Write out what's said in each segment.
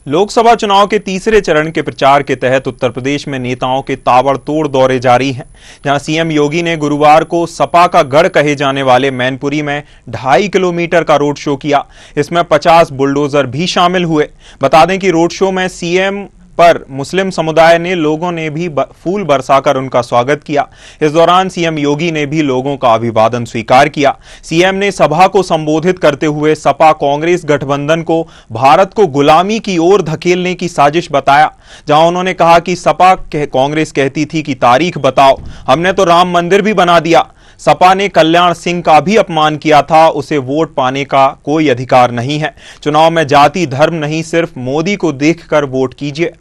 लोकसभा चुनाव के तीसरे चरण के प्रचार के तहत उत्तर प्रदेश में नेताओं के ताबड़तोड़ दौरे जारी हैं, जहां सीएम योगी ने गुरुवार को सपा का गढ़ कहे जाने वाले मैनपुरी में 2.5 किलोमीटर का रोड शो किया। इसमें 50 बुलडोजर भी शामिल हुए। बता दें कि रोड शो में सीएम पर मुस्लिम समुदाय ने लोगों ने भी फूल बरसाकर उनका स्वागत किया। इस दौरान सीएम योगी ने भी लोगों का अभिवादन स्वीकार किया। सीएम ने सभा को संबोधित करते हुए सपा कांग्रेस गठबंधन को भारत को गुलामी की ओर धकेलने की साजिश बताया, जहां उन्होंने कहा कि सपा कांग्रेस कहती थी कि तारीख बताओ, हमने तो राम मंदिर भी बना दिया। सपा ने कल्याण सिंह का भी अपमान किया था, उसे वोट पाने का कोई अधिकार नहीं है। चुनाव में जाति धर्म नहीं, सिर्फ मोदी को देखकर वोट कीजिए।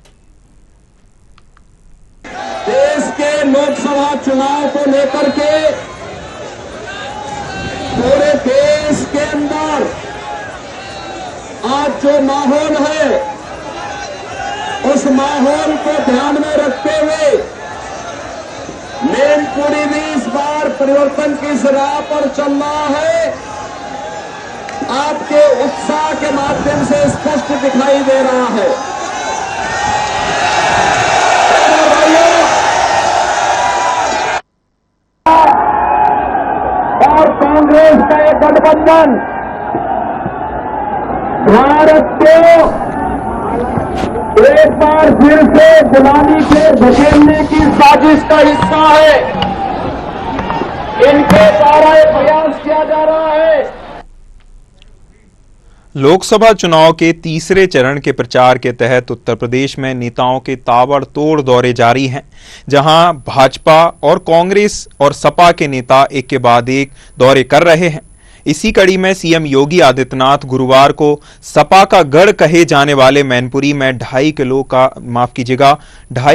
देश के लोकसभा चुनाव को लेकर के पूरे देश के अंदर आज जो माहौल है, उस माहौल को ध्यान में रखते हुए मैनपुरी भी इस बार परिवर्तन की राह पर चल रहा है। आपके उत्साह के माध्यम से स्पष्ट दिखाई दे रहा है। और कांग्रेस का एक गठबंधन भारत को एक बार फिर से गुलामी के धकेलने की साजिश का हिस्सा है। इनके द्वारा एक प्रयास किया जा रहा है। लोकसभा चुनाव के तीसरे चरण के प्रचार के तहत उत्तर प्रदेश में नेताओं के ताबड़तोड़ दौरे जारी हैं, जहां भाजपा और कांग्रेस और सपा के नेता एक के बाद एक दौरे कर रहे हैं। इसी कड़ी में सीएम योगी आदित्यनाथ गुरुवार को सपा का गढ़ कहे जाने वाले मैनपुरी में 2.5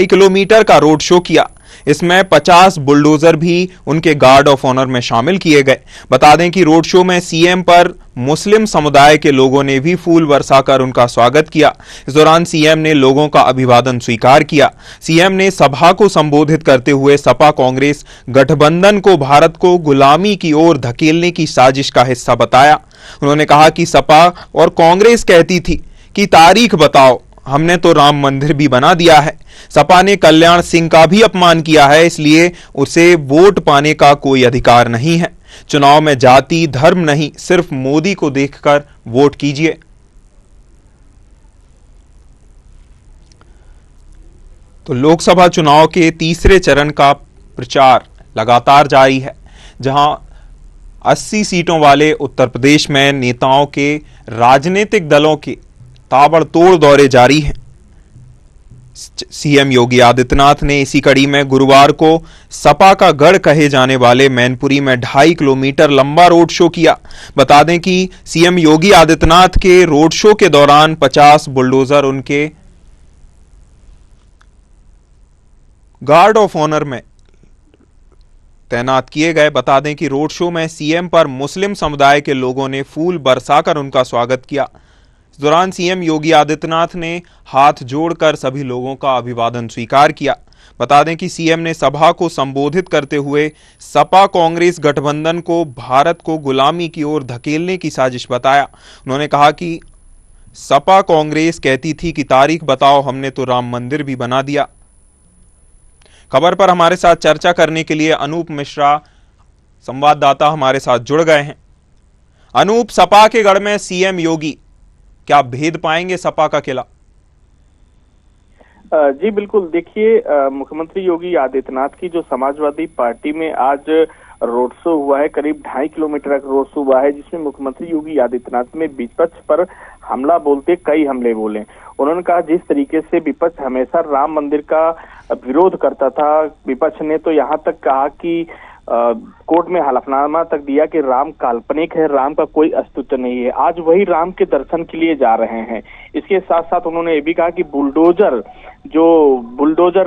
किलोमीटर का रोड शो किया। इसमें 50 बुलडोजर भी उनके गार्ड ऑफ ऑनर में शामिल किए गए। बता दें कि रोड शो में सीएम पर मुस्लिम समुदाय के लोगों ने भी फूल बरसाकर उनका स्वागत किया। इस दौरान सीएम ने लोगों का अभिवादन स्वीकार किया। सीएम ने सभा को संबोधित करते हुए सपा कांग्रेस गठबंधन को भारत को गुलामी की ओर धकेलने की साजिश का हिस्सा बताया। उन्होंने कहा कि सपा और कांग्रेस कहती थी कि तारीख बताओ, हमने तो राम मंदिर भी बना दिया है। सपा ने कल्याण सिंह का भी अपमान किया है, इसलिए उसे वोट पाने का कोई अधिकार नहीं है। चुनाव में जाति धर्म नहीं, सिर्फ मोदी को देखकर वोट कीजिए। तो लोकसभा चुनाव के तीसरे चरण का प्रचार लगातार जारी है, जहां 80 सीटों वाले उत्तर प्रदेश में नेताओं के राजनीतिक दलों के ताबड़तोड़ दौरे जारी हैं। सीएम योगी आदित्यनाथ ने इसी कड़ी में गुरुवार को सपा का गढ़ कहे जाने वाले मैनपुरी में 2.5 किलोमीटर लंबा रोड शो किया। बता दें कि सीएम योगी आदित्यनाथ के रोड शो के दौरान 50 बुलडोजर उनके गार्ड ऑफ ऑनर में तैनात किए गए। बता दें कि रोड शो में सीएम पर मुस्लिम समुदाय के लोगों ने फूल बरसाकर उनका स्वागत किया। इस दौरान सीएम योगी आदित्यनाथ ने हाथ जोड़कर सभी लोगों का अभिवादन स्वीकार किया। बता दें कि सीएम ने सभा को संबोधित करते हुए सपा कांग्रेस गठबंधन को भारत को गुलामी की ओर धकेलने की साजिश बताया। उन्होंने कहा कि सपा कांग्रेस कहती थी कि तारीख बताओ, हमने तो राम मंदिर भी बना दिया। खबर पर हमारे साथ चर्चा करने के लिए अनूप मिश्रा संवाददाता हमारे साथ जुड़ गए हैं। अनूप, सपा के गढ़ में सीएम योगी, क्या भेद पाएंगे सपा का किला? जी बिल्कुल, देखिए मुख्यमंत्री योगी आदित्यनाथ की जो समाजवादी पार्टी में आज रोड शो हुआ है, करीब 2.5 किलोमीटर का रोड शो हुआ है, जिसमें मुख्यमंत्री योगी आदित्यनाथ में विपक्ष पर हमला बोलते कई हमले बोले। उन्होंने कहा जिस तरीके से विपक्ष हमेशा राम मंदिर का विरोध करता था, विपक्ष ने तो यहाँ तक कहा कि कोर्ट में हलफनामा तक दिया कि राम काल्पनिक है, राम का कोई अस्तित्व नहीं है। आज वही राम के दर्शन के लिए जा रहे हैं। इसके साथ साथ उन्होंने ये भी कहा कि बुलडोजर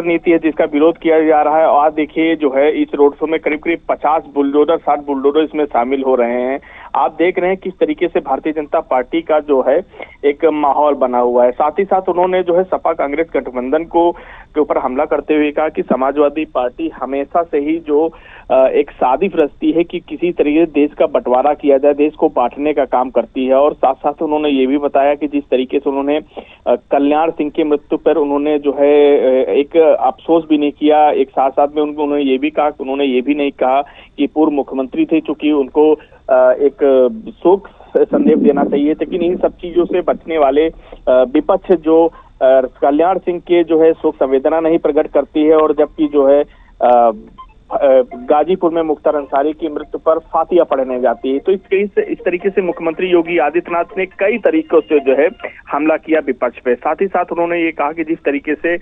नीति है जिसका विरोध किया जा रहा है, और आज देखिए जो है इस रोड शो में करीब 50 बुलडोजर 60 बुलडोजर इसमें शामिल हो रहे हैं। आप देख रहे हैं किस तरीके से भारतीय जनता पार्टी का जो है एक माहौल बना हुआ है। साथ ही साथ उन्होंने जो है सपा कांग्रेस गठबंधन के ऊपर हमला करते हुए कहा कि समाजवादी पार्टी हमेशा से ही जो एक साजिश सिर्फ रचती है कि किसी तरीके से देश का बंटवारा किया जाए, देश को बांटने का काम करती है। और साथ साथ उन्होंने ये भी बताया कि जिस तरीके से उन्होंने कल्याण सिंह की मृत्यु पर उन्होंने जो है एक अफसोस भी नहीं किया, एक साथ साथ में उन्होंने ये भी कहा, उन्होंने ये भी नहीं कहा कि पूर्व मुख्यमंत्री थे, चूंकि उनको एक शोक संदेश देना चाहिए, लेकिन इन सब चीजों से बचने वाले विपक्ष जो कल्याण सिंह के जो है शोक संवेदना नहीं प्रकट करती है, और जबकि जो है गाजीपुर में मुख्तार अंसारी की मृत्यु पर फातिया पढ़ने जाती है। तो इस तरीके से मुख्यमंत्री योगी आदित्यनाथ ने कई तरीकों से जो है हमला किया विपक्ष पे। साथ ही साथ उन्होंने ये कहा कि जिस तरीके से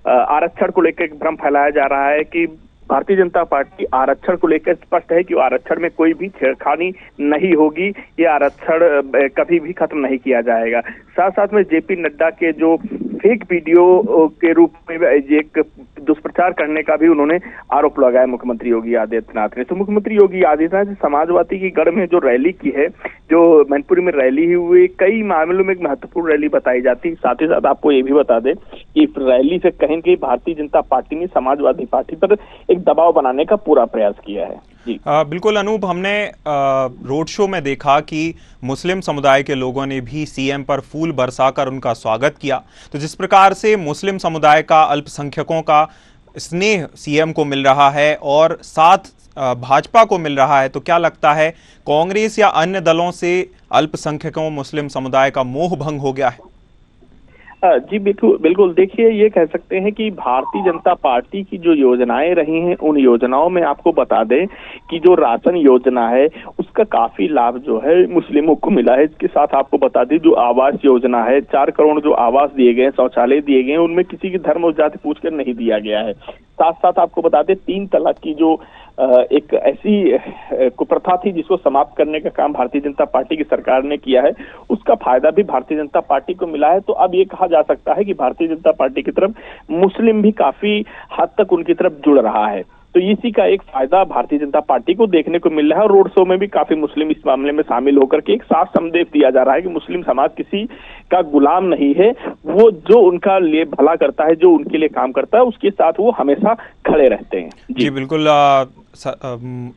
आरक्षण को लेकर भ्रम फैलाया जा रहा है कि भारतीय जनता पार्टी आरक्षण को लेकर स्पष्ट है कि आरक्षण में कोई भी छेड़खानी नहीं होगी, ये आरक्षण कभी भी खत्म नहीं किया जाएगा। साथ साथ में जेपी नड्डा के जो फेक वीडियो के रूप में एक दुष्प्रचार करने का भी उन्होंने आरोप लगाया मुख्यमंत्री योगी आदित्यनाथ ने। तो मुख्यमंत्री योगी आदित्यनाथ समाजवादी की गढ़ में जो रैली की है, जो मैनपुरी में रैली हुई, कई मामलों में एक महत्वपूर्ण रैली बताई जाती है। साथ ही साथ आपको ये भी बता दें कि रैली से कहीं कहीं भारतीय जनता पार्टी ने समाजवादी पार्टी पर एक दबाव बनाने का पूरा प्रयास किया है। जी बिल्कुल अनूप, हमने रोड शो में देखा कि मुस्लिम समुदाय के लोगों ने भी सीएम पर फूल बरसाकर उनका स्वागत किया। तो जिस प्रकार से मुस्लिम समुदाय का, अल्पसंख्यकों का स्नेह सीएम को मिल रहा है और साथ भाजपा को मिल रहा है, तो क्या लगता है कांग्रेस या अन्य दलों से अल्पसंख्यकों, मुस्लिम समुदाय का मोह भंग हो गया है? जी बिल्कुल देखिए, ये कह सकते हैं कि भारतीय जनता पार्टी की जो योजनाएं रही हैं, उन योजनाओं में आपको बता दें कि जो राशन योजना है उसका काफी लाभ जो है मुस्लिमों को मिला है। इसके साथ आपको बता दें जो आवास योजना है, 4 करोड़ जो आवास दिए गए, शौचालय दिए गए, उनमें किसी की धर्म और जाति पूछकर नहीं दिया गया है। साथ साथ आपको बता दें 3 तलाक की जो एक ऐसी कुप्रथा थी जिसको समाप्त करने का काम भारतीय जनता पार्टी की सरकार ने किया है, उसका फायदा भी भारतीय जनता पार्टी को मिला है। तो अब ये कहा जा सकता है कि भारतीय जनता पार्टी की तरफ मुस्लिम भी काफी हद तक उनकी तरफ जुड़ रहा है। तो इसी का एक फायदा भारतीय जनता पार्टी को देखने को मिल रहा है। और रोड शो में भी काफी मुस्लिम इस मामले में शामिल होकर के एक साफ संदेश दिया जा रहा है कि मुस्लिम समाज किसी का गुलाम नहीं है, वो जो उनका लिए भला करता है, जो उनके लिए काम करता है, उसके साथ वो हमेशा खड़े रहते हैं। जी बिल्कुल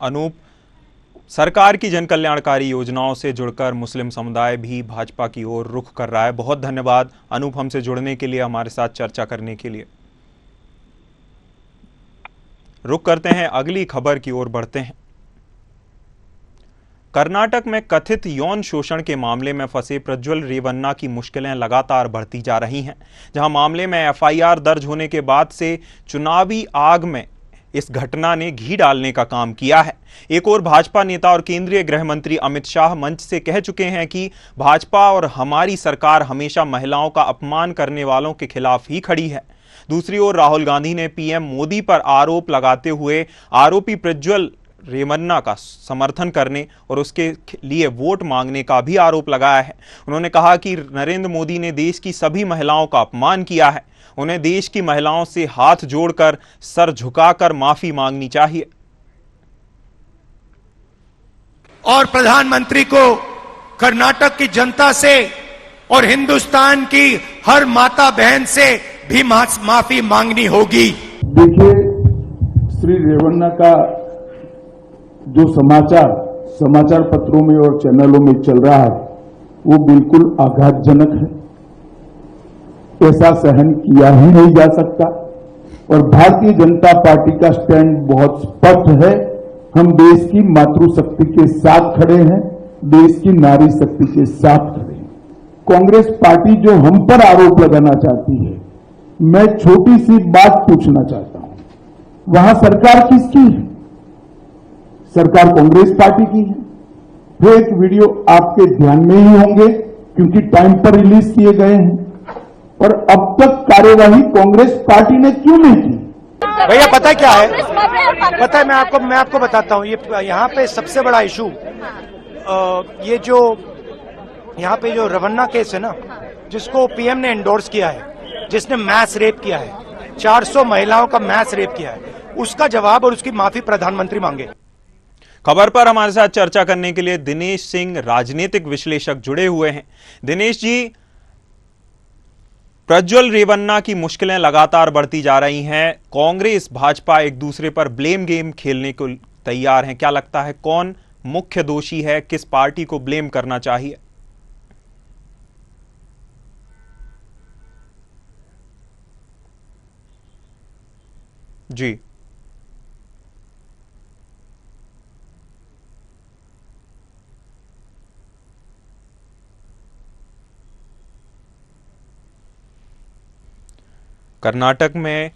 अनूप, सरकार की जन कल्याणकारी योजनाओं से जुड़कर मुस्लिम समुदाय भी भाजपा की ओर रुख कर रहा है। बहुत धन्यवाद अनूप, हमसे जुड़ने के लिए, हमारे साथ चर्चा करने के लिए। रुक करते हैं, अगली खबर की ओर बढ़ते हैं। कर्नाटक में कथित यौन शोषण के मामले में फंसे प्रज्वल रेवन्ना की मुश्किलें लगातार बढ़ती जा रही हैं। जहां मामले में एफआईआर दर्ज होने के बाद से चुनावी आग में इस घटना ने घी डालने का काम किया है। एक और भाजपा नेता और केंद्रीय गृह मंत्री अमित शाह मंच से कह चुके हैं कि भाजपा और हमारी सरकार हमेशा महिलाओं का अपमान करने वालों के खिलाफ ही खड़ी है। दूसरी ओर राहुल गांधी ने पीएम मोदी पर आरोप लगाते हुए आरोपी प्रज्वल रेवन्ना का समर्थन करने और उसके लिए वोट मांगने का भी आरोप लगाया है। उन्होंने कहा कि नरेंद्र मोदी ने देश की सभी महिलाओं का अपमान किया है, उन्हें देश की महिलाओं से हाथ जोड़कर, सर झुकाकर माफी मांगनी चाहिए। और प्रधानमंत्री को कर्नाटक की जनता से और हिंदुस्तान की हर माता बहन से भी माफी मांगनी होगी। देखिए, श्री रेवन्ना का जो समाचार पत्रों में और चैनलों में चल रहा है वो बिल्कुल आघातजनक है। ऐसा सहन किया ही नहीं जा सकता और भारतीय जनता पार्टी का स्टैंड बहुत स्पष्ट है। हम देश की मातृशक्ति के साथ खड़े हैं, देश की नारी शक्ति के साथ खड़े हैं। कांग्रेस पार्टी जो हम पर आरोप लगाना चाहती है, मैं छोटी सी बात पूछना चाहता हूं, वहां सरकार किसकी है? सरकार कांग्रेस पार्टी की है। फेक वीडियो आपके ध्यान में ही होंगे क्योंकि टाइम पर रिलीज किए गए हैं, और अब तक कार्यवाही कांग्रेस पार्टी ने क्यों नहीं की? भैया पता क्या है, पता है, मैं आपको बताता हूं। ये यहाँ पे सबसे बड़ा इशू ये जो यहाँ पे जो रेवन्ना केस है ना, जिसको पीएम ने एंडोर्स किया है, जिसने मैस रेप किया है, 400 महिलाओं का मैस रेप किया है, उसका जवाब और उसकी माफी प्रधानमंत्री मांगे। खबर पर हमारे साथ चर्चा करने के लिए दिनेश सिंह, राजनीतिक विश्लेषक, जुड़े हुए हैं। दिनेश जी, प्रज्वल रेवन्ना की मुश्किलें लगातार बढ़ती जा रही हैं। कांग्रेस भाजपा एक दूसरे पर ब्लेम गेम खेलने को तैयार हैं। क्या लगता है कौन मुख्य दोषी है, किस पार्टी को ब्लेम करना चाहिए? जी, कर्नाटक में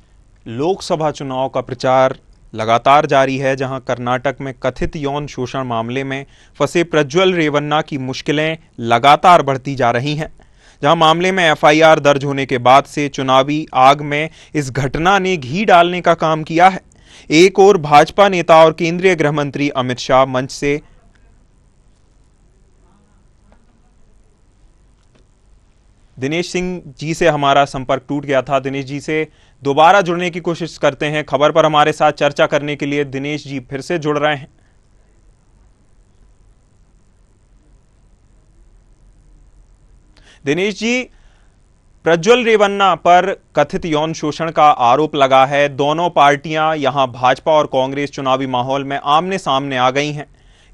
लोकसभा चुनाव का प्रचार लगातार जारी है, जहां कर्नाटक में कथित यौन शोषण मामले में फंसे प्रज्वल रेवन्ना की मुश्किलें लगातार बढ़ती जा रही हैं। जहां मामले में एफआईआर दर्ज होने के बाद से चुनावी आग में इस घटना ने घी डालने का काम किया है। एक ओर भाजपा नेता और केंद्रीय गृह मंत्री अमित शाह मंच से दिनेश सिंह जी से हमारा संपर्क टूट गया था। दिनेश जी से दोबारा जुड़ने की कोशिश करते हैं। खबर पर हमारे साथ चर्चा करने के लिए दिनेश जी फिर से जुड़ रहे हैं। दिनेश जी, प्रज्वल रेवन्ना पर कथित यौन शोषण का आरोप लगा है। दोनों पार्टियां यहां भाजपा और कांग्रेस चुनावी माहौल में आमने सामने आ गई हैं,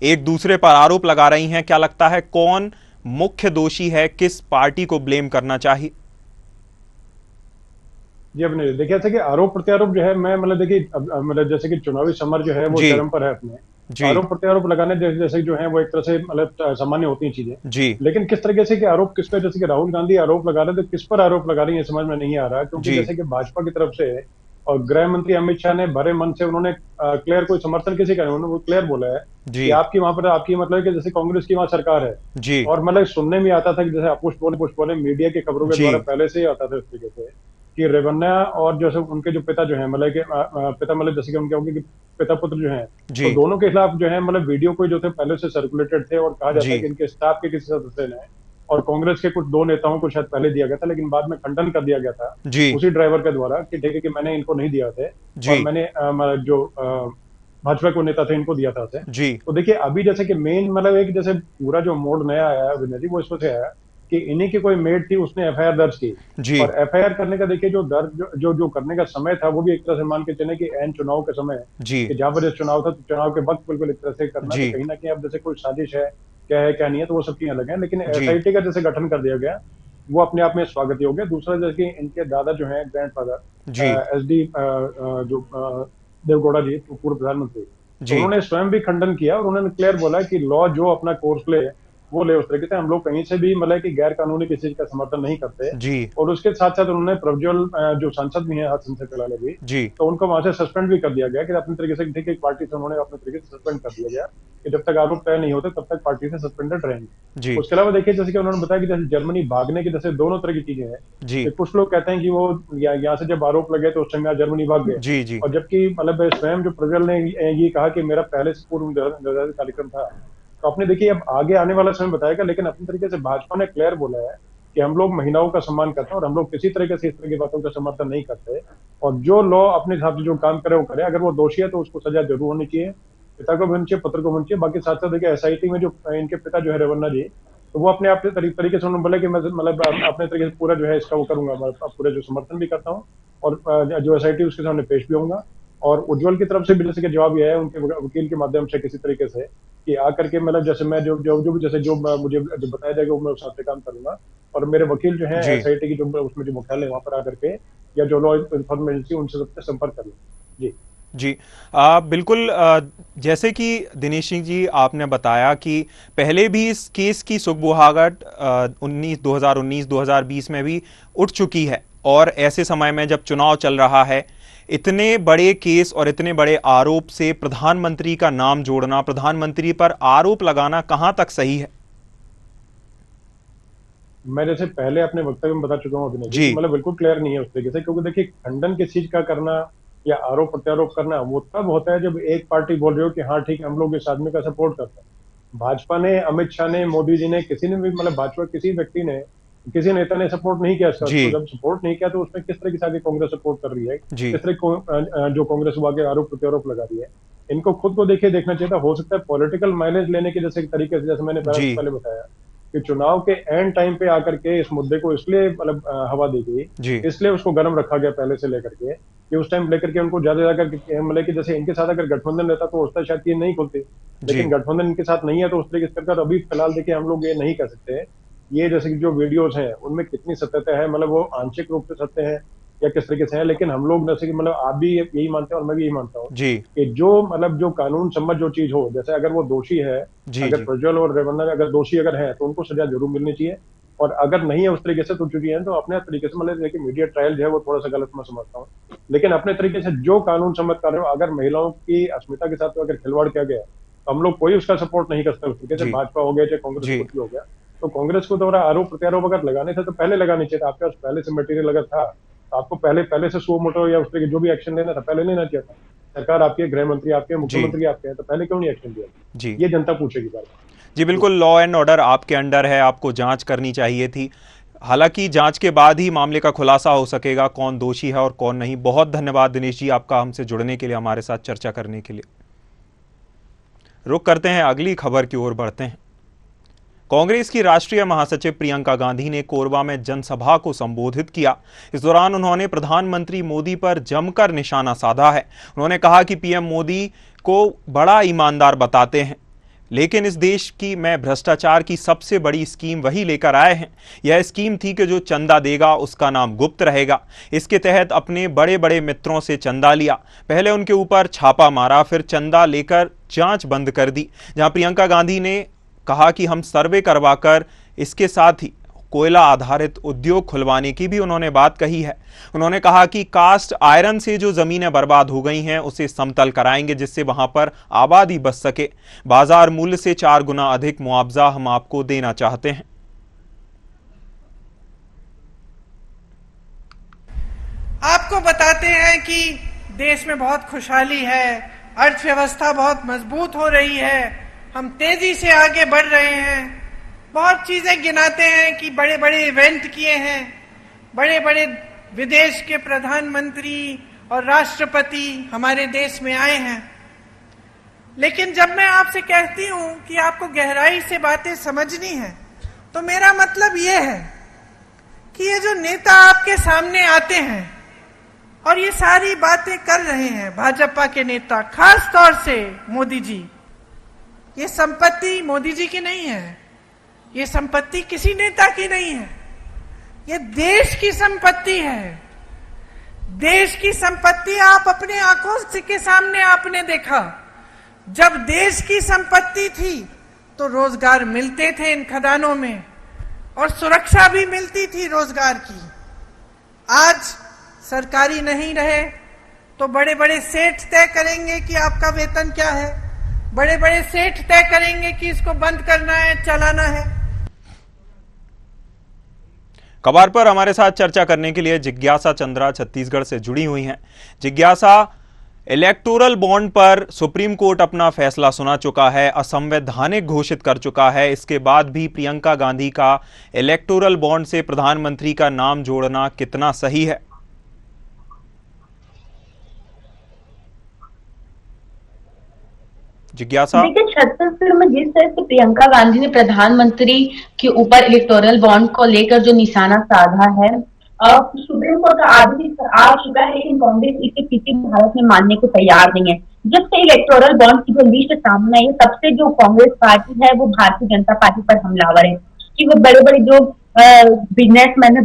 एक दूसरे पर आरोप लगा रही हैं। क्या लगता है कौन मुख्य दोषी है, किस पार्टी को ब्लेम करना चाहिए? जी, अपने देखिए ऐसा कि आरोप प्रत्यारोप जो है, मैं मतलब देखिए मतलब जैसे कि चुनावी समर जो है वो जी। चरम पर है अपने। जी। आरोप प्रत्यारोप लगाने जैसे जो है वो एक तरह से मतलब सामान्य होती हैं चीजें, जी, लेकिन किस तरीके से कि आरोप किस पे, जैसे कि राहुल गांधी आरोप लगा रहे थे, किस पर आरोप लगा रही है समझ में नहीं आ रहा, क्योंकि जी। जैसे कि भाजपा की तरफ से और गृह मंत्री अमित शाह ने भरे मन से उन्होंने क्लियर कोई समर्थन किसी का नहीं, उन्होंने वो क्लियर बोला है जी। कि आपकी वहां पर आपकी मतलब है कि जैसे कांग्रेस की वहां सरकार है। जी। और मतलब सुनने में आता था कि जैसे पुष्प बोले मीडिया की खबरों के जी। द्वारा पहले से ही आता था इस तरीके से कि रेवन्ना और जैसे उनके जो पिता जो है मतलब कि पिता मतलब जैसे कि उनके पिता पुत्र जो हैं, जी। तो दोनों के खिलाफ जो है मतलब वीडियो कोई जो थे पहले से सर्कुलेटेड थे, और कहा जाता जी। है कि इनके स्टाफ के किसी सदस्य ने और कांग्रेस के कुछ 2 नेताओं को शायद पहले दिया गया था, लेकिन बाद में खंडन कर दिया गया था जी। उसी ड्राइवर के द्वारा कि ठीक है कि मैंने इनको नहीं दिया थे जी। और मैंने जो भाजपा को नेता थे इनको दिया था उसे। जी। तो देखिए अभी जैसे कि मेन मतलब एक जैसे पूरा जो मोड नया आया है विनय जी, वो इस वजह से आया कि इन्हीं की कोई मेड थी, उसने एफआईआर दर्ज की। जी। और एफआईआर करने का देखिए जो दर्ज जो करने का समय था वो भी एक तरह से मान के चले कि एन चुनाव के समय जी। कि जहां पर चुनाव था, तो चुनाव के वक्त बिल्कुल एक तरह से करना, जी। तो कहीं ना कहीं अब जैसे कोई साजिश है क्या नहीं है, तो वो सब चीजें अलग है, लेकिन जी। एसआईटी का जैसे गठन कर दिया गया वो अपने आप में स्वागत हो गया। दूसरा जैसे कि इनके दादा जो है ग्रैंडफादर जी। एसडी जो देवगौड़ा जी, तो पूर्व प्रधानमंत्री, तो जी। उन्होंने स्वयं भी खंडन किया और उन्होंने क्लियर बोला कि लॉ जो अपना कोर्स ले वो ले, उस तरीके से हम लोग कहीं से भी मतलब कि गैर कानूनी किसी चीज का समर्थन नहीं करते। जी। और उसके साथ साथ उन्होंने प्रज्वल जो सांसद भी हैं हाथ से फिलहाल अभी, जी। तो उनको वहां से सस्पेंड भी कर दिया गया कि अपने तरीके से ठीक है, पार्टी से उन्होंने अपने तरीके से सस्पेंड कर दिया गया कि जब तक आरोप तय नहीं होते तब तक पार्टी से सस्पेंडेड रहेंगे। जी। उसके अलावा देखिए जैसे कि उन्होंने बताया कि जैसे जर्मनी भागने की जैसे दोनों तरह की चीजें हैं जी। कि कुछ लोग कहते हैं कि वो यहाँ से जब आरोप लगे तो उस समय जर्मनी भाग गए, जी। जी। और जबकि मतलब स्वयं जो प्रज्वल ने ये कहा कि मेरा पहले से पूर्व निर्धारित कार्यक्रम था। तो आपने देखिए अब आगे आने वाला समय बताएगा, लेकिन अपनी तरीके से भाजपा ने क्लियर बोला है कि हम लोग महिलाओं का सम्मान करते हैं और हम लोग किसी तरीके से इस तरह की बातों का समर्थन नहीं करते, और जो लॉ अपने हिसाब से जो काम करे वो करे, अगर वो दोषी है तो उसको सजा जरूर होनी चाहिए, पिता को भी होनी चाहिए, पुत्र को होनी चाहिए। बाकी साथ साथ देखिए एसआईटी में जो इनके पिता जो है रेवन्ना जी, तो वो अपने आप से तरीके से उन्होंने बोला कि मैं मतलब अपने तरीके से पूरा जो है इसका वो करूंगा, मतलब पूरे जो समर्थन भी करता हूँ और जो एसआईटी उसके सामने पेश भी होऊंगा। और उज्जवल की तरफ से भी जैसे कि जवाब यह है उनके वकील के माध्यम से किसी तरीके से कि आकर के मतलब जैसे मैं जो जो जो जैसे जो मुझे जो बताया जाएगा वो मैं उस हिसाब से काम करूंगा, और मेरे वकील जो है जी। एसआईटी की जो उसमें जो मुख्यालय वहां पर आकर के या जो लॉ इन्फॉर्मेशन एजेंसी उनसे सबसे संपर्क कर लें। जी जी। बिल्कुल। जैसे कि दिनेश सिंह जी आपने बताया कि पहले भी इस केस की सुगबुहाहट 2019-2020 में भी उठ चुकी है, और ऐसे समय में जब चुनाव चल रहा है, इतने बड़े केस और इतने बड़े आरोप से प्रधानमंत्री का नाम जोड़ना, प्रधानमंत्री पर आरोप लगाना कहां तक सही है? मैं जैसे पहले अपने वक्तव्य में बता चुका हूँ अभिनय जी। मतलब बिल्कुल क्लियर नहीं है उस तरीके से, क्योंकि देखिए खंडन किस चीज का करना या आरोप प्रत्यारोप करना वो तब होता है जब एक पार्टी बोल रही हो कि हाँ ठीक है हम लोग इस आदमी का सपोर्ट करते हैं। भाजपा ने, अमित शाह ने, मोदी जी ने, किसी ने भी मतलब भाजपा किसी व्यक्ति ने, किसी नेता ने सपोर्ट नहीं किया इसका। जी। तो जब सपोर्ट नहीं किया तो उसमें किस तरह की आगे कांग्रेस सपोर्ट कर रही है, जी। किस तरह जो कांग्रेस वो आगे आरोप प्रत्यारोप लगा रही है, इनको खुद को देखिए देखना चाहिए था। हो सकता है पॉलिटिकल माइलेज लेने के जैसे तरीके से, जैसे मैंने जी। पहले बताया कि चुनाव के एंड टाइम पे आकर के इस मुद्दे को इसलिए मतलब हवा दी जी। गई, इसलिए उसको गर्म रखा गया पहले से लेकर के कि उस टाइम लेकर के उनको ज्यादा करके मतलब कि जैसे इनके साथ अगर गठबंधन रहता तो उस तरह शायद ये नहीं खुलती, लेकिन गठबंधन इनके साथ नहीं है तो उस तरीके से सरकार अभी फिलहाल देखिए हम लोग ये नहीं कह सकते ये जैसे कि जो वीडियोज हैं उनमें कितनी सत्यता है, मतलब वो आंशिक रूप से सत्य है या किस तरीके से है, लेकिन हम लोग जैसे कि मतलब आप भी यही मानते हैं और मैं भी यही मानता हूँ कि जो मतलब जो कानून सम्मत जो चीज हो, जैसे अगर वो दोषी है, अगर प्रज्वल और रेवन्ना अगर दोषी अगर है तो उनको सजा जरूर मिलनी चाहिए, और अगर नहीं है उस तरीके से तो चुकी है तो अपने तरीके से मतलब देखिए मीडिया ट्रायल जो है वो थोड़ा सा गलत मैं समझता हूँ, लेकिन अपने तरीके से जो कानून सम्मत कार्य हो, अगर महिलाओं की अस्मिता के साथ अगर खिलवाड़ किया गया तो हम लोग कोई उसका सपोर्ट नहीं करते उस तरीके से, भाजपा हो गया चाहे कांग्रेस कुछ भी हो गया, तो कांग्रेस को दोबारा आरोप प्रत्यारोप अगर लगाने थे तो पहले लगाने चाहिए था, आपके पास पहले से मटेरियल अगर था आपको पहले से सो मोटो या उस तरीके जो भी एक्शन लेना था पहले लेना चाहिए था। सरकार आपकी है, गृह मंत्री आपके, मुख्यमंत्री आपके हैं, तो पहले क्यों नहीं एक्शन लिया? ये जनता पूछेगी बार। जी बिल्कुल, लॉ एंड ऑर्डर आपके अंडर है, आपको जांच करनी चाहिए थी। हालांकि जांच के बाद ही मामले का खुलासा हो सकेगा कौन दोषी है और कौन नहीं। बहुत धन्यवाद दिनेश जी आपका हमसे जुड़ने के लिए, हमारे साथ चर्चा करने के लिए। रुक करते हैं, अगली खबर की ओर बढ़ते हैं। कांग्रेस की राष्ट्रीय महासचिव प्रियंका गांधी ने कोरबा में जनसभा को संबोधित किया। इस दौरान उन्होंने प्रधानमंत्री मोदी पर जमकर निशाना साधा है। उन्होंने कहा कि पीएम मोदी को बड़ा ईमानदार बताते हैं, लेकिन इस देश की में भ्रष्टाचार की सबसे बड़ी स्कीम वही लेकर आए हैं। यह स्कीम थी कि जो चंदा देगा उसका नाम गुप्त रहेगा। इसके तहत अपने बड़े बड़े मित्रों से चंदा लिया, पहले उनके ऊपर छापा मारा, फिर चंदा लेकर जांच बंद कर दी। जहां प्रियंका गांधी ने कहा कि हम सर्वे करवाकर इसके साथ ही कोयला आधारित उद्योग खुलवाने की भी उन्होंने बात कही है। उन्होंने कहा कि कास्ट आयरन से जो जमीनें बर्बाद हो गई हैं उसे समतल कराएंगे, जिससे वहां पर आबादी बच सके। बाजार मूल्य से 4 गुना अधिक मुआवजा हम आपको देना चाहते हैं। आपको बताते हैं कि देश में बहुत खुशहाली है, अर्थव्यवस्था बहुत मजबूत हो रही है, हम तेजी से आगे बढ़ रहे हैं। बहुत चीजें गिनाते हैं कि बड़े बड़े इवेंट किए हैं, बड़े बड़े विदेश के प्रधानमंत्री और राष्ट्रपति हमारे देश में आए हैं। लेकिन जब मैं आपसे कहती हूं कि आपको गहराई से बातें समझनी है, तो मेरा मतलब यह है कि ये जो नेता आपके सामने आते हैं और ये सारी बातें कर रहे हैं, भाजपा के नेता, खास तौर से मोदी जी, ये संपत्ति मोदी जी की नहीं है, ये संपत्ति किसी नेता की नहीं है, ये देश की संपत्ति है। देश की संपत्ति आप अपने आंखों के सामने आपने देखा। जब देश की संपत्ति थी तो रोजगार मिलते थे इन खदानों में और सुरक्षा भी मिलती थी रोजगार की। आज सरकारी नहीं रहे तो बड़े बड़े सेठ तय करेंगे कि आपका वेतन क्या है, बड़े बड़े सेठ तय करेंगे कि इसको बंद करना है, चलाना है। खबर पर हमारे साथ चर्चा करने के लिए जिज्ञासा चंद्रा छत्तीसगढ़ से जुड़ी हुई हैं। जिज्ञासा, इलेक्टोरल बॉन्ड पर सुप्रीम कोर्ट अपना फैसला सुना चुका है, असंवैधानिक घोषित कर चुका है। इसके बाद भी प्रियंका गांधी का इलेक्टोरल बॉन्ड से प्रधानमंत्री का नाम जोड़ना कितना सही है? जिज्ञासा, देखिए, छत्तीसगढ़ में जिस तरह से प्रियंका गांधी ने प्रधानमंत्री के ऊपर इलेक्टोरल बॉन्ड को लेकर जो निशाना साधा है, सुप्रीम कोर्ट का आदेश आ चुका है, लेकिन कांग्रेस इसे किसी भी हालत में मानने को तैयार नहीं है। जब से इलेक्टोरल बॉन्ड की जो लिस्ट सामने आई है, तब से जो कांग्रेस पार्टी है वो भारतीय जनता पार्टी पर हमलावर है कि वो बड़े बड़े जो बिजनेसमैन है,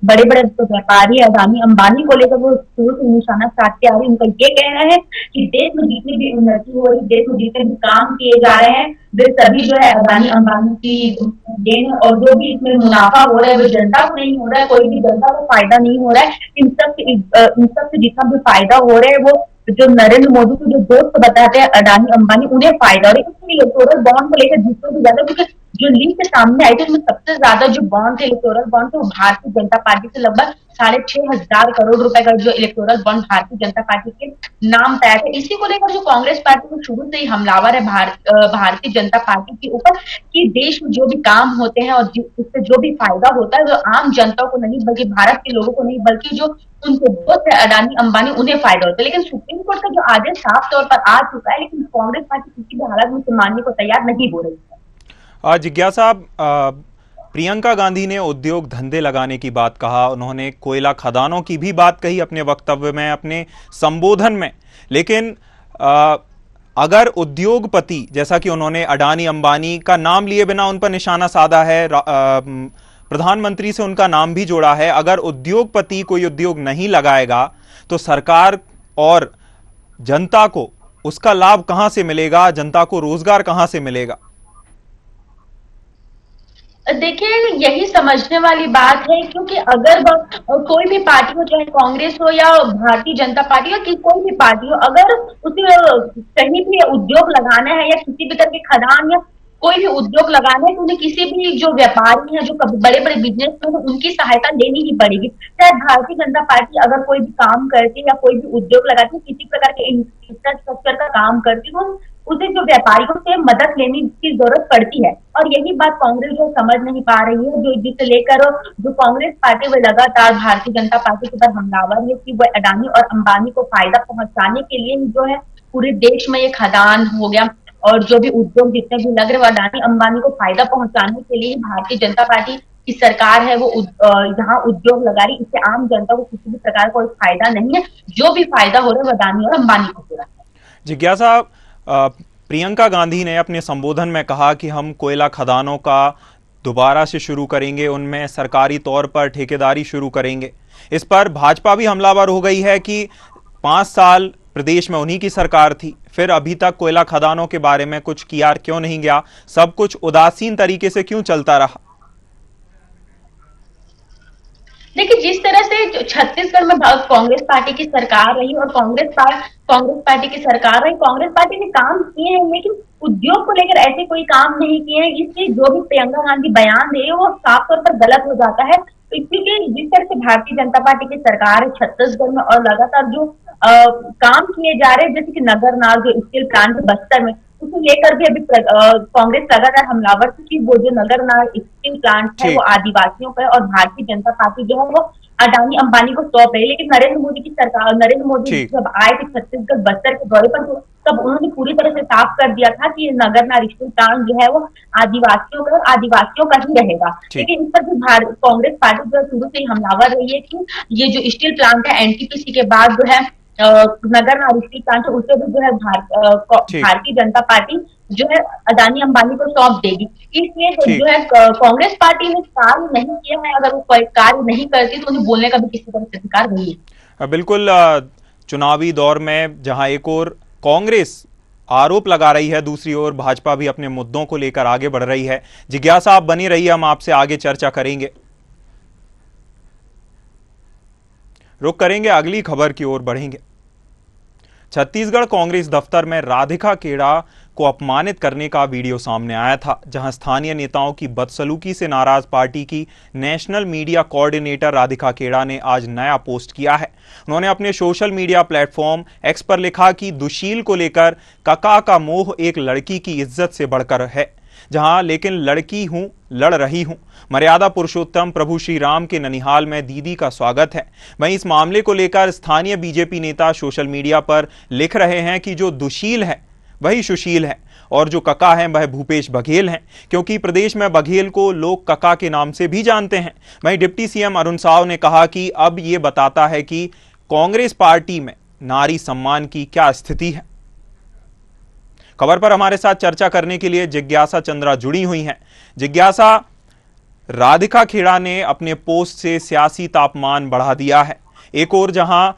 बड़े बड़े व्यापारी अदानी अंबानी को लेकर वो शुरू से निशाना साधते आ रहे हैं। उनका ये कहना है कि देश में जितनी भी उन्नति हो रही, देश में जितने भी काम किए जा रहे हैं, वे सभी जो है अदानी अंबानी की देन, और जो भी इसमें मुनाफा हो रहा है वो जनता को नहीं हो रहा है, कोई भी जनता को फायदा नहीं हो रहा है। इन सब से जितना भी फायदा हो रहा है वो जो नरेंद्र मोदी को जो दोस्त बताते हैं अडानी अंबानी, उन्हें फायदा हो रहा है। इसलिए इलेक्टोरल बॉन्ड को लेकर जिसको भी ज्यादा, क्योंकि जो लिस्ट सामने आई थी उसमें सबसे ज्यादा जो बॉन्ड थे इलेक्टोरल बॉन्ड थे वो भारतीय जनता पार्टी से लगभग 6,500 करोड़ रुपए का जो electoral bond Bharatiya Janata party के नाम तय थे। इसी को लेकर जो कांग्रेस पार्टी को शुरू से ही हमलावर है भारतीय जनता पार्टी के ऊपर कि देश में जो भी काम होते हैं और उससे जो भी फायदा होता है वो आम जनता को नहीं, बल्कि भारत के लोगों को नहीं, बल्कि जो उनके दोस्त है अडानी अंबानी, उन्हें फायदा होता है। लेकिन सुप्रीम कोर्ट का जो आदेश साफ तौर पर आ चुका है, लेकिन कांग्रेस पार्टी किसी भी हालत में उसे मानने को तैयार नहीं हो रही है। जिज्ञासा, प्रियंका गांधी ने उद्योग धंधे लगाने की बात कहा, उन्होंने कोयला खदानों की भी बात कही अपने वक्तव्य में, अपने संबोधन में। लेकिन अगर उद्योगपति, जैसा कि उन्होंने अडानी अंबानी का नाम लिए बिना उन पर निशाना साधा है, प्रधानमंत्री से उनका नाम भी जोड़ा है, अगर उद्योगपति कोई उद्योग नहीं लगाएगा तो सरकार और जनता को उसका लाभ कहां से मिलेगा, जनता को रोजगार कहां से मिलेगा? देखिए, यही समझने वाली बात है, क्योंकि अगर कोई भी पार्टी हो, चाहे कांग्रेस हो या भारतीय जनता पार्टी हो, कि कोई भी पार्टी हो, अगर उसे कहीं भी उद्योग लगाना है या किसी भी तरह के खदान या कोई भी उद्योग लगाना है, तो उन्हें किसी भी जो व्यापारी हैं, जो बड़े बड़े बिजनेसमैन हैं, उनकी सहायता लेनी ही पड़ेगी। चाहे भारतीय जनता पार्टी अगर कोई भी काम करती है या कोई भी उद्योग लगाती है, किसी प्रकार के इंफ्रास्ट्रक्चर का काम करती है, उसे जो व्यापारियों से मदद लेने की जरूरत पड़ती है। और यही बात कांग्रेस जो समझ नहीं पा रही है, जो जिसे लेकर जो कांग्रेस पार्टी वो लगातार भारतीय जनता पार्टी के ऊपर हमलावर है कि वह अडानी और अंबानी को फायदा पहुंचाने के लिए जो है पूरे देश में ये खदान हो गया और जो भी उद्योग जितने भी लग रहे, वो अडानी अंबानी को फायदा पहुंचाने के लिए भारतीय जनता पार्टी की सरकार है वो यहाँ उद्योग लगा रही। इससे आम जनता को किसी भी प्रकार कोई फायदा नहीं है। जो भी फायदा हो रहा है वो अडानी और अंबानी को हो रहा है। जिज्ञासा, प्रियंका गांधी ने अपने संबोधन में कहा कि हम कोयला खदानों का दोबारा से शुरू करेंगे, उनमें सरकारी तौर पर ठेकेदारी शुरू करेंगे। इस पर भाजपा भी हमलावर हो गई है कि 5 साल प्रदेश में उन्हीं की सरकार थी, फिर अभी तक कोयला खदानों के बारे में कुछ किया क्यों नहीं गया, सब कुछ उदासीन तरीके से क्यों चलता रहा? देखिए, जिस तरह से छत्तीसगढ़ में कांग्रेस पार्टी की सरकार रही और कांग्रेस पार्टी की सरकार रही, कांग्रेस पार्टी ने काम किए हैं, लेकिन उद्योग को लेकर ऐसे कोई काम नहीं किए हैं। इसलिए जो भी प्रियंका गांधी बयान दे वो साफ तौर पर गलत हो जाता है। तो इसीलिए जिस तरह से भारतीय जनता पार्टी की सरकार है छत्तीसगढ़ में और लगातार जो काम किए जा रहे हैं, जैसे कि नगरनार जो स्टील प्लांट बस्तर में, उसे लेकर भी अभी कांग्रेस लगातार हमलावर थी कि वो जो नगरनार स्टील प्लांट है वो आदिवासियों का है और भारतीय जनता पार्टी जो है वो अडानी अंबानी को सौंप रही है। लेकिन नरेंद्र मोदी जब आए थे छत्तीसगढ़ बस्तर के दौरे पर, तब उन्होंने पूरी तरह से साफ कर दिया था कि नगरनार स्टील प्लांट जो है वो आदिवासियों का ही रहेगा। लेकिन इस पर भी कांग्रेस पार्टी जो शुरू से ही हमलावर रही है कि ये जो स्टील प्लांट है एनटीपीसी के बाद जो है नगरनार स्टील प्लांट है, उसे भी जो है भारतीय जनता पार्टी जो है अडानी अंबानी को सौंप देगी। इसलिए जो है कांग्रेस पार्टी ने कार्य नहीं किया है। अगर वो कार्य नहीं करती तो उन्हें बोलने का भी किसी तरह से अधिकार नहीं है। बिल्कुल, चुनावी दौर में जहां एक और कांग्रेस आरोप लगा रही है, दूसरी ओर भाजपा भी अपने मुद्दों को लेकर आगे बढ़ रही है। जिज्ञासा, आप बनी रहिए, हम आपसे आगे चर्चा करेंगे। रुक करेंगे, अगली खबर की ओर बढ़ेंगे। छत्तीसगढ़ कांग्रेस दफ्तर में राधिका खेड़ा को अपमानित करने का वीडियो सामने आया था, जहां स्थानीय नेताओं की बदसलूकी से नाराज पार्टी की national media coordinator Radhika Khera ने आज नया पोस्ट किया है। उन्होंने अपने सोशल मीडिया प्लेटफॉर्म एक्स पर लिखा कि दुशील को लेकर कका का मोह एक लड़की की इज्जत से बढ़कर है, जहां लेकिन लड़की हूं, लड़ रही हूं। मर्यादा पुरुषोत्तम प्रभु श्री राम के ननिहाल में दीदी का स्वागत है। वहीं इस मामले को लेकर स्थानीय बीजेपी नेता सोशल मीडिया पर लिख रहे हैं कि जो दुशील है वही सुशील है और जो कका है वह भूपेश बघेल हैं, क्योंकि प्रदेश में बघेल को लोग कका के नाम से भी जानते हैं। वहीं डिप्टी सीएम अरुण साव ने कहा कि अब ये बताता है कि कांग्रेस पार्टी में नारी सम्मान की क्या स्थिति है। खबर पर हमारे साथ चर्चा करने के लिए जिज्ञासा चंद्रा जुड़ी हुई हैं। जिज्ञासा, राधिका खेड़ा ने अपने पोस्ट से सियासी तापमान बढ़ा दिया है। एक ओर जहां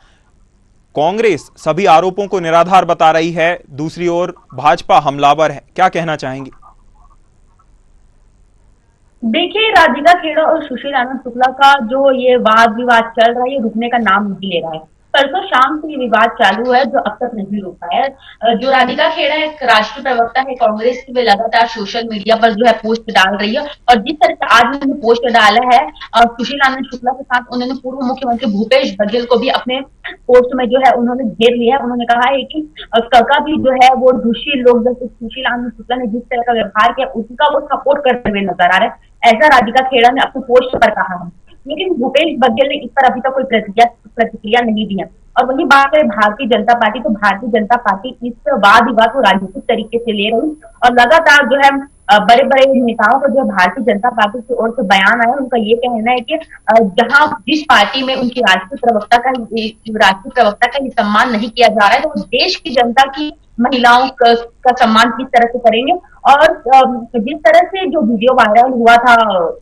कांग्रेस सभी आरोपों को निराधार बता रही है, दूसरी ओर भाजपा हमलावर है, क्या कहना चाहेंगी? देखिए, राधिका खेड़ा और सुशील आनंद शुक्ला का जो ये वाद विवाद चल रहा है, ये रुकने का नाम नहीं ले रहा है। परसों शाम से ये विवाद चालू है जो अब तक नहीं रुका है। जो राधिका खेड़ा एक राष्ट्रीय प्रवक्ता है कांग्रेस की, वे लगातार सोशल मीडिया पर जो है पोस्ट डाल रही है और जिस तरह से आज उन्होंने पोस्ट डाला है सुशील आनंद शुक्ला के साथ, उन्होंने पूर्व मुख्यमंत्री भूपेश बघेल को भी अपने पोस्ट में जो है उन्होंने घेर लिया है। उन्होंने कहा है कि कका भी जो है वो दुशील लोग, जैसे सुशील आनंद शुक्ला ने जिस तरह का व्यवहार किया उसका वो सपोर्ट करते हुए नजर आ रहा है, ऐसा राधिका खेड़ा ने अपने पोस्ट पर कहा है। लेकिन भूपेश बघेल ने इस पर अभी तक कोई प्रतिक्रिया नहीं दी है। और वही बात है भारतीय जनता पार्टी, तो भारतीय जनता पार्टी इस वाद विवाद को राजनीतिक तरीके से ले रही और लगातार जो है बड़े बड़े नेताओं को जो भारतीय जनता पार्टी की ओर से बयान आया, उनका ये कहना है कि जहां जिस पार्टी में उनकी राष्ट्रीय प्रवक्ता का ही सम्मान नहीं किया जा रहा है, तो वो देश की जनता की महिलाओं का सम्मान किस तरह से करेंगे। और जिस तरह से जो वीडियो वायरल हुआ था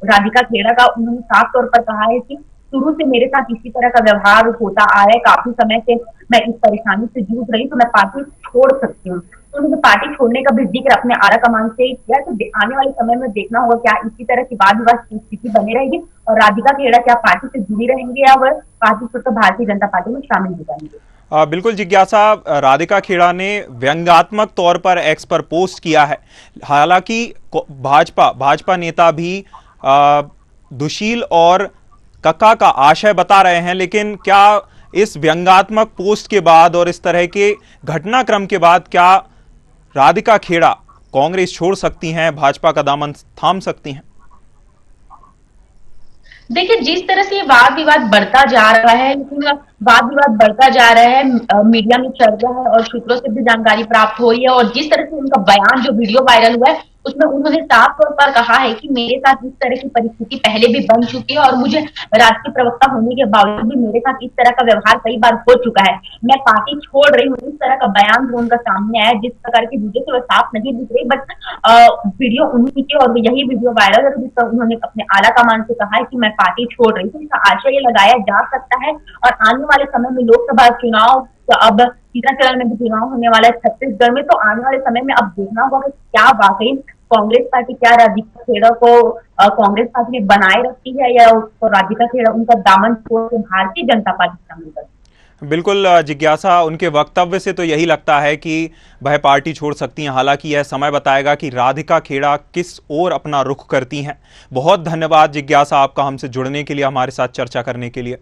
राधिका खेड़ा का, उन्होंने साफ तौर पर कहा है कि शुरू से मेरे साथ इसी तरह का व्यवहार होता आया है, काफी समय से मैं इस परेशानी से जूझ रही, तो मैं पार्टी छोड़ सकती हूँ। तो उन्होंने पार्टी छोड़ने का भी जिक्र अपने आला कमान से किया। तो आने वाले समय में देखना होगा क्या इसी तरह की वाद विवाद की स्थिति बनी रहेगी और राधिका खेड़ा क्या पार्टी से जुड़ी रहेंगे या वह पार्टी छोड़कर भारतीय जनता पार्टी में शामिल हो जाएंगे। बिल्कुल जिज्ञासा, राधिका खेड़ा ने व्यंग्यात्मक तौर पर एक्स पर पोस्ट किया है। हालांकि भाजपा नेता भी दुशील और कक्का का आशय बता रहे हैं, लेकिन क्या इस व्यंग्यात्मक पोस्ट के बाद और इस तरह के घटनाक्रम के बाद क्या राधिका खेड़ा कांग्रेस छोड़ सकती हैं, भाजपा का दामन थाम सकती हैं? देखिए, जिस तरह से ये वाद विवाद बढ़ता जा रहा है, मीडिया में चर्चा है और सूत्रों से भी जानकारी प्राप्त हो रही है, और जिस तरह से उनका बयान जो वीडियो वायरल हुआ है उसमें उन्होंने साफ तौर पर कहा है कि मेरे साथ इस तरह की परिस्थिति पहले भी बन चुकी है और मुझे राष्ट्रीय प्रवक्ता होने के बावजूद भी मेरे साथ इस तरह का व्यवहार कई बार हो चुका है, मैं पार्टी छोड़ रही हूँ। इस तरह का बयान जो उनका सामने आया, जिस प्रकार की वीडियो से वह साफ नहीं दिख रही, बट वीडियो उन्हीं की और यही वीडियो वायरल है, जिस पर उन्होंने अपने आला कमान से कहा है कि मैं पार्टी छोड़ रही हूँ। इसका आशय ये लगाया जा सकता है और आने वाले समय में लोकसभा चुनाव, तो अब तीसरा चरण में भी चुनाव होने वाला है छत्तीसगढ़ में, तो आने वाले समय में अब देखना होगा कि क्या वाकई कांग्रेस पार्टी क्या राधिका खेड़ा को कांग्रेस पार्टी में बनाए रखती है या उसको राधिका खेड़ा उनका दामन छोड़ के भारतीय जनता पार्टी शामिल करती है। बिल्कुल जिज्ञासा, उनके वक्तव्य से तो यही लगता है कि वह पार्टी छोड़ सकती हैं। हालांकि यह समय बताएगा कि राधिका खेड़ा किस ओर अपना रुख करती हैं। बहुत धन्यवाद जिज्ञासा आपका हमसे जुड़ने के लिए, हमारे साथ चर्चा करने के लिए।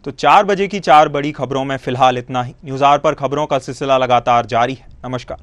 तो 4 बजे की 4 बड़ी खबरों में फिलहाल इतना ही। न्यूज़ आवर पर खबरों का सिलसिला लगातार जारी है। नमस्कार।